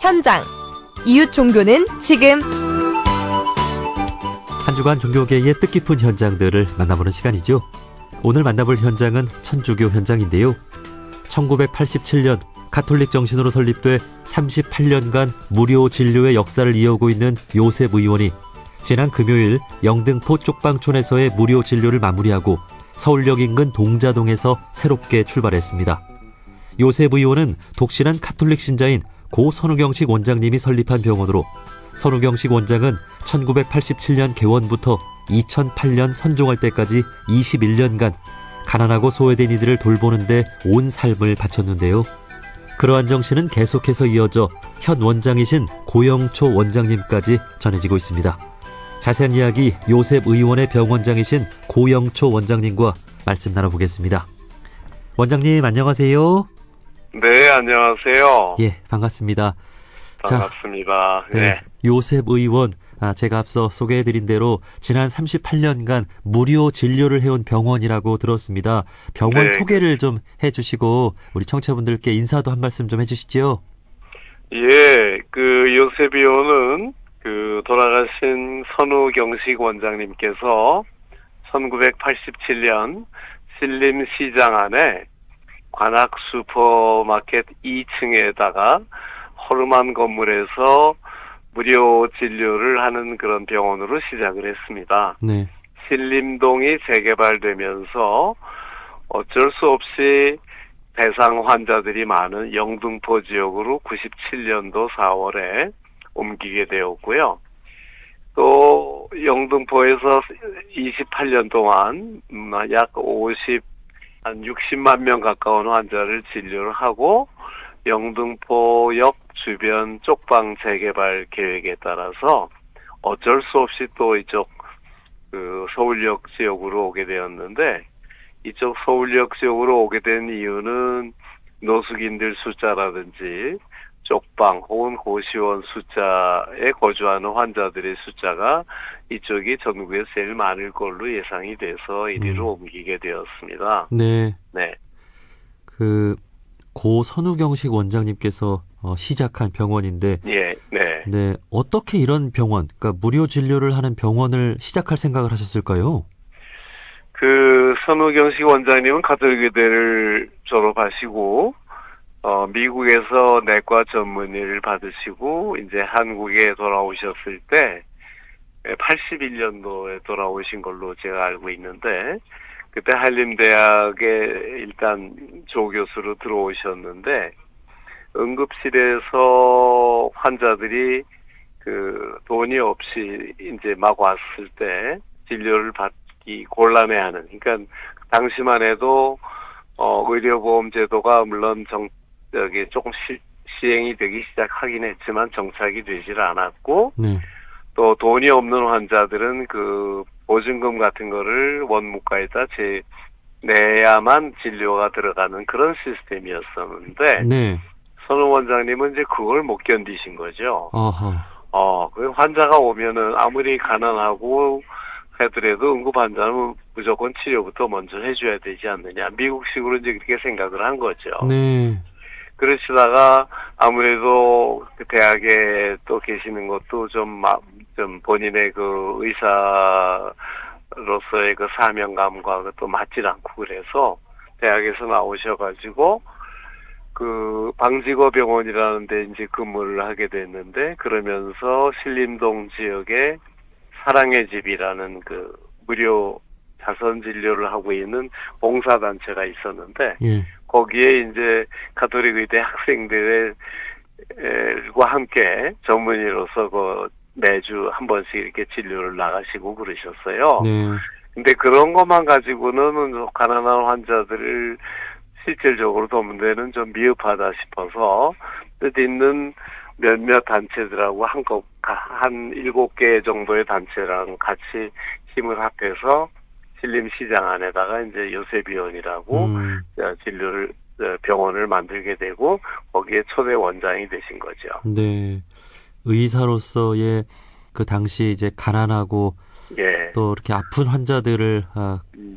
현장. 이웃 종교는 지금. 한 주간 종교계의 뜻깊은 현장들을 만나보는 시간이죠. 오늘 만나볼 현장은 천주교 현장인데요. 1987년 가톨릭 정신으로 설립돼 38년간 무료 진료의 역사를 이어오고 있는 요셉 의원이 지난 금요일 영등포 쪽방촌에서의 무료 진료를 마무리하고 서울역 인근 동자동에서 새롭게 출발했습니다. 요셉 의원은 독실한 가톨릭 신자인 고 선우경식 원장님이 설립한 병원으로 선우경식 원장은 1987년 개원부터 2008년 선종할 때까지 21년간 가난하고 소외된 이들을 돌보는 데 온 삶을 바쳤는데요. 그러한 정신은 계속해서 이어져 현 원장이신 고영초 원장님까지 전해지고 있습니다. 자세한 이야기 요셉 의원의 병원장이신 고영초 원장님과 말씀 나눠보겠습니다. 원장님 안녕하세요. 네, 안녕하세요. 예, 반갑습니다. 반갑습니다. 자, 네. 요셉 의원, 제가 앞서 소개해드린 대로 지난 38년간 무료 진료를 해온 병원이라고 들었습니다. 병원 네. 소개를 좀 해주시고 우리 청취자분들께 인사도 한 말씀 좀 해주시죠. 예, 요셉 의원은 돌아가신 선우경식 원장님께서 1987년 신림시장 안에 관악 슈퍼마켓 2층에다가 허름한 건물에서 무료 진료를 하는 그런 병원으로 시작을 했습니다. 네. 신림동이 재개발되면서 어쩔 수 없이 대상 환자들이 많은 영등포 지역으로 97년도 4월에 옮기게 되었고요. 또 영등포에서 28년 동안 약 60만 명 가까운 환자를 진료를 하고 영등포역 주변 쪽방 재개발 계획에 따라서 어쩔 수 없이 또 이쪽 서울역 지역으로 오게 되었는데, 이쪽 서울역 지역으로 오게 된 이유는 노숙인들 숫자라든지 쪽방 혹은 고시원 숫자에 거주하는 환자들의 숫자가 이쪽이 전국에서 제일 많을 걸로 예상이 돼서 이리로 옮기게 되었습니다. 네. 네. 고 선우경식 원장님께서 시작한 병원인데, 예, 네. 네, 어떻게 이런 병원, 그러니까 무료 진료를 하는 병원을 시작할 생각을 하셨을까요? 선우경식 원장님은 가톨릭의대를 졸업하시고 미국에서 내과 전문의를 받으시고 이제 한국에 돌아오셨을 때 81년도에 돌아오신 걸로 제가 알고 있는데, 그때 한림대학에 일단 조교수로 들어오셨는데, 응급실에서 환자들이 돈이 없이 이제 막 왔을 때 진료를 받기 곤란해하는, 그러니까 당시만 해도 의료보험 제도가 물론 조금 시행이 되기 시작하긴 했지만 정착이 되질 않았고, 네. 또 돈이 없는 환자들은 보증금 같은 거를 원무과에다 내야만 진료가 들어가는 그런 시스템이었었는데, 네. 선우 원장님은 이제 그걸 못 견디신 거죠. 어허. 그 환자가 오면은 아무리 가난하고 하더라도 응급 환자는 무조건 치료부터 먼저 해줘야 되지 않느냐. 미국식으로 이제 그렇게 생각을 한 거죠. 네. 그러시다가 아무래도 대학에 또 계시는 것도 좀 본인의 의사로서의 사명감과 또 맞질 않고 그래서 대학에서 나오셔가지고 방직어 병원이라는 데 이제 근무를 하게 됐는데, 그러면서 신림동 지역에 사랑의 집이라는 무료 자선 진료를 하고 있는 봉사단체가 있었는데, 예. 거기에 이제 가톨릭 의대 학생들과 함께 전문의로서 매주 한 번씩 이렇게 진료를 나가시고 그러셨어요. 네. 근데 그런 것만 가지고는 가난한 환자들을 실질적으로 돕는 데는 좀 미흡하다 싶어서 뜻 있는 몇몇 단체들하고 한 7개 정도의 단체랑 같이 힘을 합해서 신림시장 안에다가 이제 요셉의원이라고 병원을 만들게 되고 거기에 초대 원장이 되신 거죠. 네. 의사로서의 당시 이제 가난하고 예. 또 이렇게 아픈 환자들을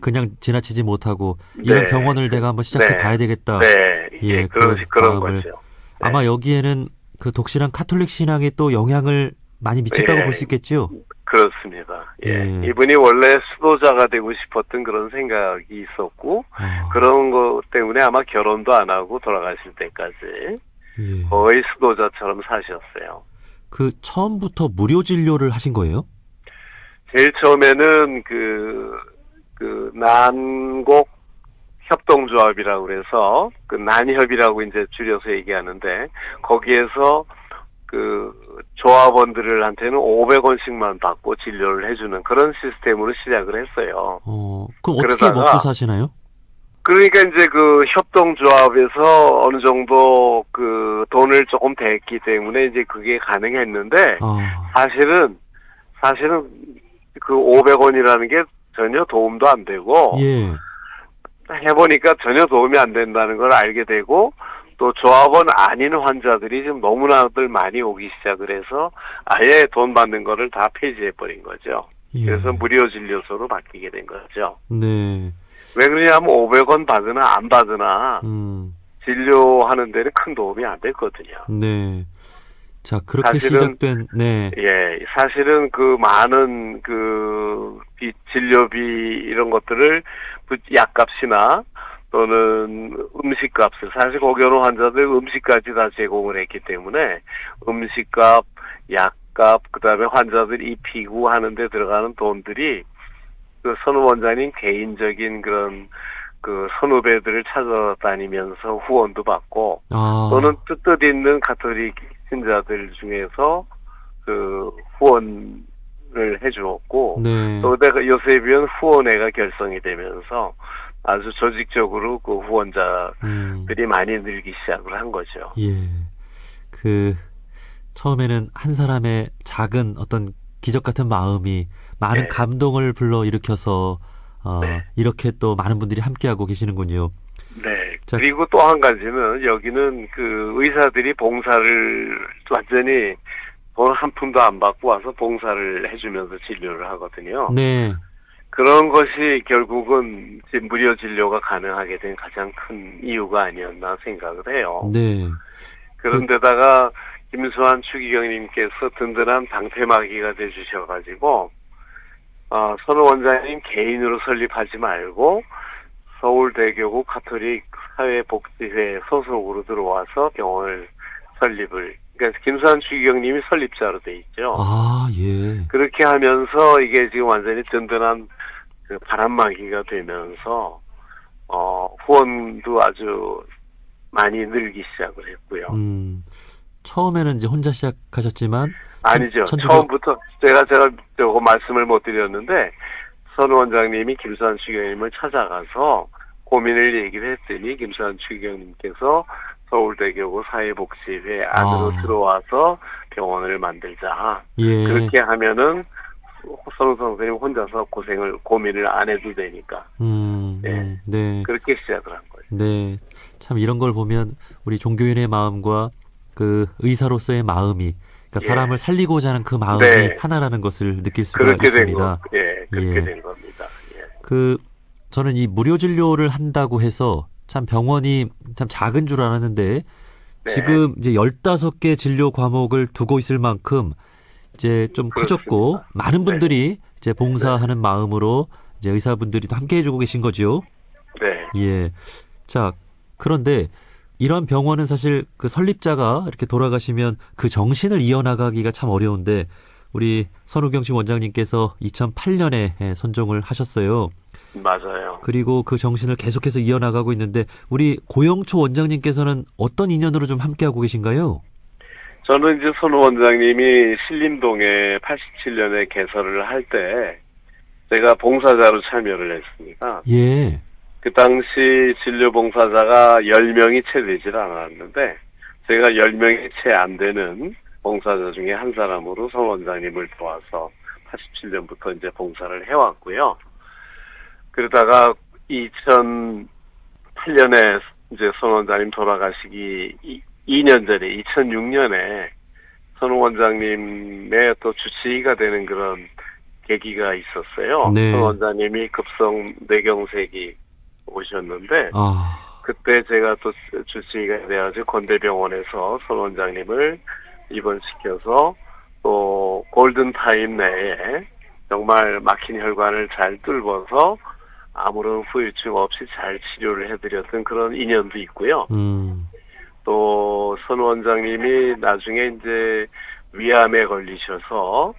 그냥 지나치지 못하고 이런 병원을 내가 한번 시작해 봐야 되겠다. 네. 예, 그런 거죠. 네. 아마 여기에는 그 독실한 카톨릭 신앙에 또 영향을 많이 미쳤다고 예. 볼 수 있겠죠? 그렇습니다. 예. 예. 이분이 원래 수도자가 되고 싶었던 그런 생각이 있었고, 그런 것 때문에 아마 결혼도 안 하고 돌아가실 때까지 예. 거의 수도자처럼 사셨어요. 그 처음부터 무료 진료를 하신 거예요? 제일 처음에는 난곡 협동조합이라고 그래서 그 난협이라고 이제 줄여서 얘기하는데 거기에서 그 조합원들한테는 500원씩만 받고 진료를 해주는 그런 시스템으로 시작을 했어요. 그럼 어떻게 그러다가 먹고 사시나요? 그러니까 이제 그 협동조합에서 어느 정도 그 돈을 조금 댔기 때문에 이제 그게 가능했는데 사실은 그 500원이라는 게 전혀 도움도 안 되고 예. 해보니까 전혀 도움이 안 된다는 걸 알게 되고 또 조합원 아닌 환자들이 지금 너무나들 많이 오기 시작을 해서 아예 돈 받는 거를 다 폐지해버린 거죠. 예. 그래서 무료 진료소로 바뀌게 된 거죠. 네. 왜 그러냐면 500원 받으나 안 받으나 진료하는 데는 큰 도움이 안 됐거든요. 네. 자, 그렇게 사실은, 시작된, 네. 예, 사실은 그 많은 진료비 이런 것들을 약값이나 또는 음식값을, 사실 고견호 환자들 음식까지 다 제공을 했기 때문에 음식값, 약값, 그 다음에 환자들 입히고 하는데 들어가는 돈들이 그 선우 원장님 개인적인 그런 그 선후배들을 찾아다니면서 후원도 받고 또는 뜻 있는 가톨릭 신자들 중에서 그 후원을 해주었고 네. 또 내가 요셉이온 후원회가 결성이 되면서 아주 조직적으로 그 후원자들이 많이 늘기 시작을 한 거죠. 예. 처음에는 한 사람의 작은 어떤 기적 같은 마음이 많은 네. 감동을 불러일으켜서 네. 이렇게 또 많은 분들이 함께하고 계시는군요. 네. 자, 그리고 또 한 가지는 여기는 그 의사들이 봉사를 완전히 돈 한 푼도 안 받고 와서 봉사를 해주면서 진료를 하거든요. 네. 그런 것이 결국은 지금 무료 진료가 가능하게 된 가장 큰 이유가 아니었나 생각을 해요. 네. 그런데다가 김수환 추기경님께서 든든한 방패막이가 돼주셔가지고 선우 원장님 개인으로 설립하지 말고 서울대교구 가톨릭 사회복지회 소속으로 들어와서 병원을 설립을, 그러니까 김수환 추기경님이 설립자로 돼 있죠. 예. 그렇게 하면서 이게 지금 완전히 든든한 그 바람막이가 되면서 후원도 아주 많이 늘기 시작을 했고요. 처음에는 이제 혼자 시작하셨지만 아니죠. 처음부터 제가 조금 말씀을 못 드렸는데 선우 원장님이 김수환 추기경님을 찾아가서 고민을 얘기를 했더니 김수환 추기경님께서 서울대교구 사회복지회 안으로 들어와서 병원을 만들자. 예. 그렇게 하면은 선우 선생님 혼자서 고민을 안 해도 되니까. 네. 그렇게 시작을 한 거예요. 네. 참 이런 걸 보면 우리 종교인의 마음과 그 의사로서의 마음이, 그러니까 사람을 살리고자 하는 그 마음이 하나라는 것을 느낄 수가 있습니다. 그렇게 된 겁니다. 저는 이 무료 진료를 한다고 해서 참 병원이 참 작은 줄 알았는데 지금 이제 15개 진료 과목을 두고 있을 만큼 이제 좀 커졌고 많은 분들이 이제 봉사하는 마음으로 이제 의사분들이 또 함께 해주고 계신 거죠. 네. 예. 자, 그런데 이런 병원은 사실 그 설립자가 이렇게 돌아가시면 그 정신을 이어나가기가 참 어려운데 우리 선우경심 원장님께서 2008년에 선종을 하셨어요. 맞아요. 그리고 그 정신을 계속해서 이어나가고 있는데 우리 고영초 원장님께서는 어떤 인연으로 좀 함께하고 계신가요? 저는 이제 선우 원장님이 신림동에 87년에 개설을 할 때 제가 봉사자로 참여를 했습니다. 예. 그 당시 진료 봉사자가 10명이 채 되질 않았는데 제가 10명이 채 안 되는 봉사자 중에 한 사람으로 선 원장님을 도와서 87년부터 이제 봉사를 해왔고요. 그러다가 2008년에 이제 선 원장님 돌아가시기 2년 전에 2006년에 선 원장님의 또 주치의가 되는 그런 계기가 있었어요. 네. 선 원장님이 급성 뇌경색이 오셨는데 그때 제가 또 주치의가 돼가지고 건대병원에서 손 원장님을 입원시켜서 또 골든타임 내에 정말 막힌 혈관을 잘 뚫어서 아무런 후유증 없이 잘 치료를 해드렸던 그런 인연도 있고요. 또 손 원장님이 나중에 이제 위암에 걸리셔서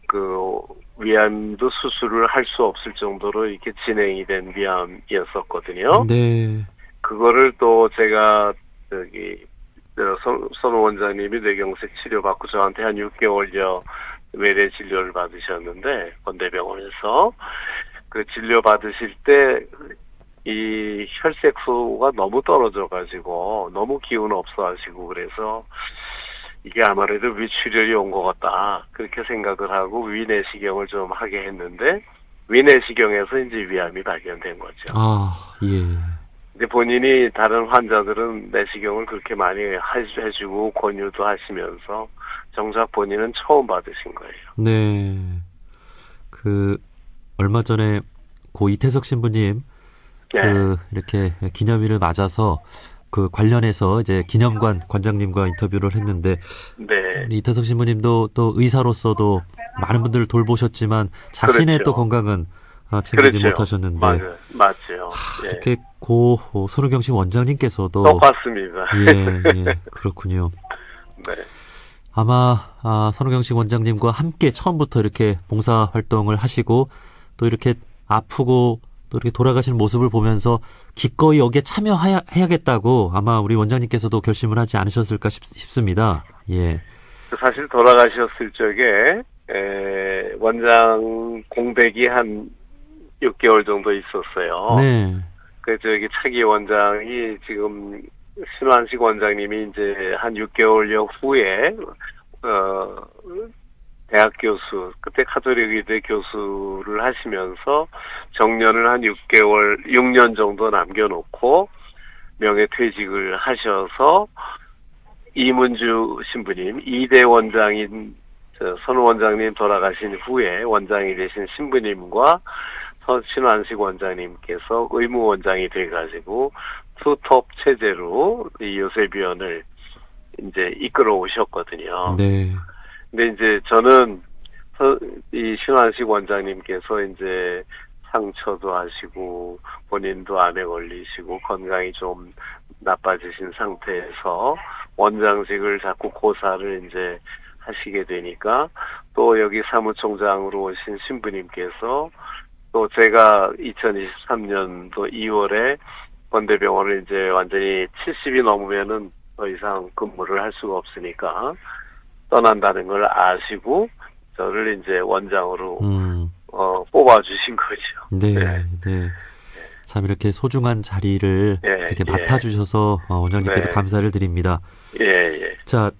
그 위암도 수술을 할 수 없을 정도로 이렇게 진행이 된 위암이었었거든요. 네. 그거를 또 제가 손 원장님이 뇌경색 치료받고 저한테 한 6개월여 외래 진료를 받으셨는데 건대병원에서 그 진료 받으실 때 이 혈색소가 너무 떨어져가지고 너무 기운 없어하시고 그래서 이게 아무래도 위출혈이 온 것 같다 그렇게 생각을 하고 위내시경을 좀 하게 했는데 위내시경에서 이제 위암이 발견된 거죠. 아, 예. 근데 본인이 다른 환자들은 내시경을 그렇게 많이 해주고 권유도 하시면서 정작 본인은 처음 받으신 거예요. 네. 얼마 전에 고 이태석 신부님 네. 이렇게 기념일을 맞아서 그 관련해서 이제 기념관 관장님과 인터뷰를 했는데 네. 이태석 신부님도 또 의사로서도 많은 분들을 돌보셨지만 자신의 그렇죠. 또 건강은 챙기지 그렇죠. 못하셨는데 맞죠. 예. 이렇게 고 손우경식 원장님께서도 똑같습니다. 예, 그렇군요. 네. 아마 손우경식 원장님과 함께 처음부터 이렇게 봉사 활동을 하시고 또 이렇게 아프고 또 이렇게 돌아가시는 모습을 보면서 기꺼이 여기에 참여해야겠다고 아마 우리 원장님께서도 결심을 하지 않으셨을까 싶습니다. 예. 사실 돌아가셨을 적에 원장 공백이 한 6개월 정도 있었어요. 네. 차기 원장이 지금 신환식 원장님이 이제 한 6개월여 후에 대학 교수, 그때 카톨릭 의대 교수를 하시면서 정년을 한 6년 정도 남겨놓고 명예퇴직을 하셔서 이문주 신부님, 2대 원장인 손 원장님 돌아가신 후에 원장이 되신 신부님과 신환식 원장님께서 의무원장이 돼가지고 투톱 체제로 이 요셉위원을 이제 이끌어 오셨거든요. 네. 근데 이제 저는 이 신환식 원장님께서 이제 상처도 하시고 본인도 암에 걸리시고 건강이 좀 나빠지신 상태에서 원장직을 자꾸 고사를 이제 하시게 되니까 또 여기 사무총장으로 오신 신부님께서 또 제가 2023년도 2월에 건대병원을 이제 완전히 70이 넘으면은 더 이상 근무를 할 수가 없으니까 떠난다는 걸 아시고 저를 이제 원장으로 뽑아주신 거죠. 네, 네. 참 이렇게 소중한 자리를 이렇게 맡아주셔서 원장님께도 감사를 드립니다. 예. 자,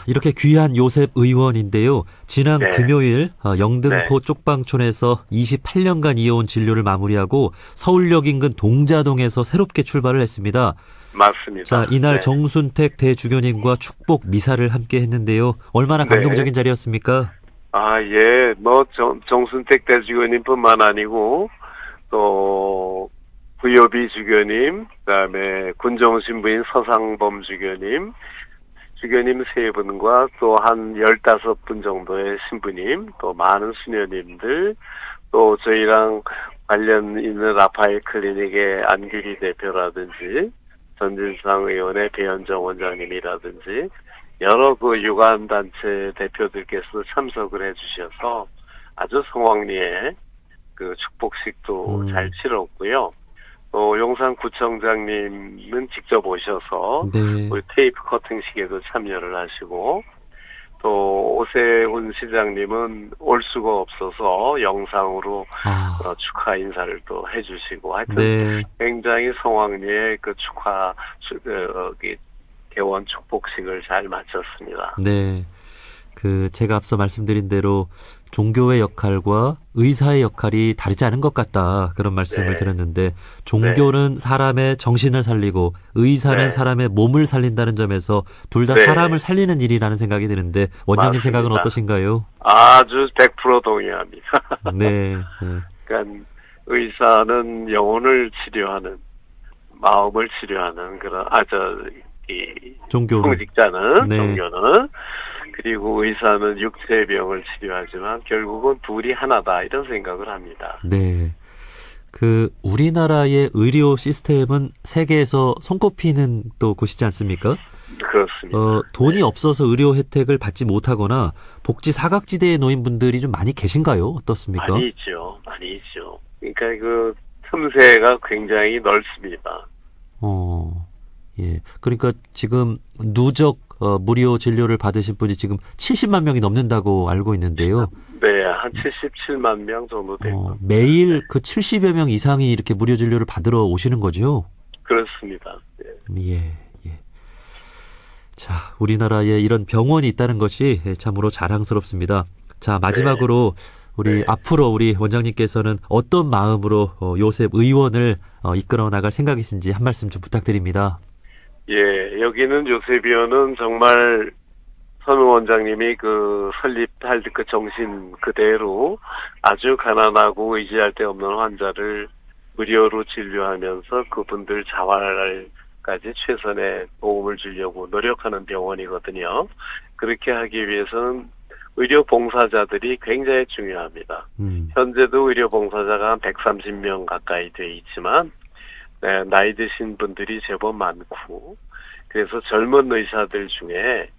이렇게 귀한 요셉 의원인데요. 지난 금요일 영등포 쪽방촌에서 28년간 이어온 진료를 마무리하고 서울역 인근 동자동에서 새롭게 출발을 했습니다. 맞습니다. 자, 이날 정순택 대주교님과 축복 미사를 함께 했는데요. 얼마나 감동적인 자리였습니까? 예. 정순택 대주교님뿐만 아니고 또 구여비 주교님, 그다음에 군정신부인 서상범 주교님 3분과 또 한 15분 정도의 신부님, 또 많은 수녀님들, 또 저희랑 관련 있는 라파엘 클리닉의 안규리 대표라든지 전진상 의원의 배현정 원장님이라든지 여러 그 유관단체 대표들께서 참석을 해주셔서 아주 성황리에 그 축복식도 잘 치렀고요. 또 용산구청장님은 직접 오셔서 우리 테이프 커팅식에도 참여를 하시고 또 오세훈 시장님은 올 수가 없어서 영상으로 축하 인사를 또 해주시고 하여튼 굉장히 성황리에 그 축하 개원 축복식을 잘 마쳤습니다. 네. 제가 앞서 말씀드린 대로 종교의 역할과 의사의 역할이 다르지 않은 것 같다. 그런 말씀을 드렸는데 종교는 사람의 정신을 살리고 의사는 사람의 몸을 살린다는 점에서 둘 다 사람을 살리는 일이라는 생각이 드는데 원장님 맞습니다. 생각은 어떠신가요? 아주 100% 동의합니다. 네. 그러니까 의사는 영혼을 치료하는 마음을 치료하는 그런 종교는. 성직자는 네. 종교는 그리고 의사는 육체의 병을 치료하지만 결국은 둘이 하나다 이런 생각을 합니다. 네. 그 우리나라의 의료 시스템은 세계에서 손꼽히는 또 곳이지 않습니까? 그렇습니다. 돈이 네. 없어서 의료 혜택을 받지 못하거나 복지 사각지대에 놓인 분들이 좀 많이 계신가요? 어떻습니까? 많이 있죠. 많이 있죠. 그러니까 그 틈새가 굉장히 넓습니다. 예. 그러니까 지금 누적 무료 진료를 받으신 분이 지금 70만 명이 넘는다고 알고 있는데요. 네, 한 77만 명 정도 됩니다. 매일 그 70여 명 이상이 이렇게 무료 진료를 받으러 오시는 거죠? 그렇습니다. 네. 예, 예. 자, 우리나라에 이런 병원이 있다는 것이 참으로 자랑스럽습니다. 자, 마지막으로 우리 네. 앞으로 우리 원장님께서는 어떤 마음으로 요셉 의원을 이끌어 나갈 생각이신지 한 말씀 좀 부탁드립니다. 예, 여기는 요셉의원은 정말 선우 원장님이 그 설립할 그 정신 그대로 아주 가난하고 의지할 데 없는 환자를 무료로 진료하면서 그분들 자활까지 최선의 도움을 주려고 노력하는 병원이거든요. 그렇게 하기 위해서는 의료 봉사자들이 굉장히 중요합니다. 현재도 의료 봉사자가 한 130명 가까이 돼 있지만 네, 나이 드신 분들이 제법 많고 그래서 젊은 의사들 중에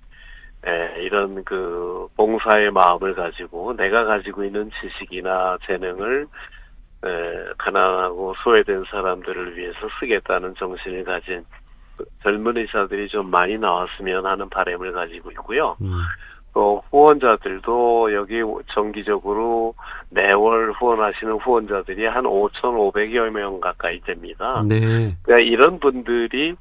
이런 그 봉사의 마음을 가지고 내가 가지고 있는 지식이나 재능을 가난하고 소외된 사람들을 위해서 쓰겠다는 정신을 가진 젊은 의사들이 좀 많이 나왔으면 하는 바람을 가지고 있고요. 또 후원자들도 여기 정기적으로 매월 후원하시는 후원자들이 한 5,500여 명 가까이 됩니다. 네. 그러니까 이런 분들이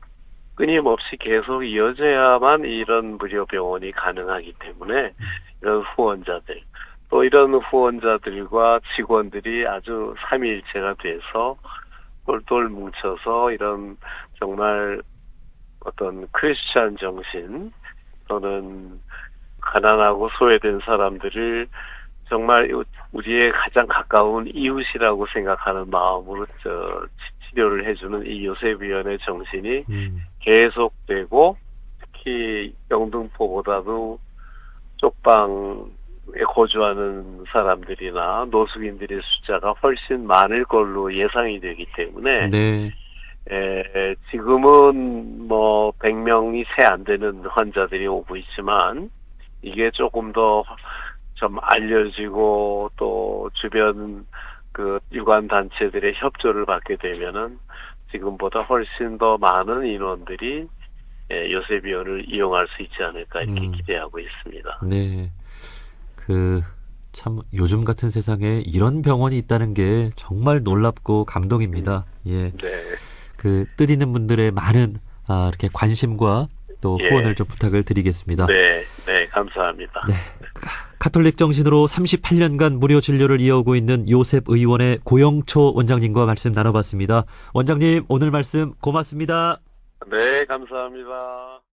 끊임없이 계속 이어져야만 이런 무료 병원이 가능하기 때문에 이런 후원자들 또 이런 후원자들과 직원들이 아주 삼위일체가 돼서 똘똘 뭉쳐서 이런 정말 어떤 크리스찬 정신 또는 가난하고 소외된 사람들을 정말 우리의 가장 가까운 이웃이라고 생각하는 마음으로 치료를 해주는 이 요셉의원의 정신이 계속되고 특히 영등포보다도 쪽방에 거주하는 사람들이나 노숙인들의 숫자가 훨씬 많을 걸로 예상이 되기 때문에 네. 지금은 뭐 100명이 채 안 되는 환자들이 오고 있지만 이게 조금 더 좀 알려지고 또 주변 그 유관 단체들의 협조를 받게 되면은 지금보다 훨씬 더 많은 인원들이 요셉의원을 이용할 수 있지 않을까 이렇게 기대하고 있습니다. 네. 참 요즘 같은 세상에 이런 병원이 있다는 게 정말 놀랍고 감동입니다. 예. 네. 뜻 있는 분들의 많은 이렇게 관심과 또 후원을 좀 부탁을 드리겠습니다. 네, 네, 감사합니다. 네. 가톨릭 정신으로 38년간 무료 진료를 이어오고 있는 요셉 의원의 고영초 원장님과 말씀 나눠봤습니다. 원장님, 오늘 말씀 고맙습니다. 네, 감사합니다.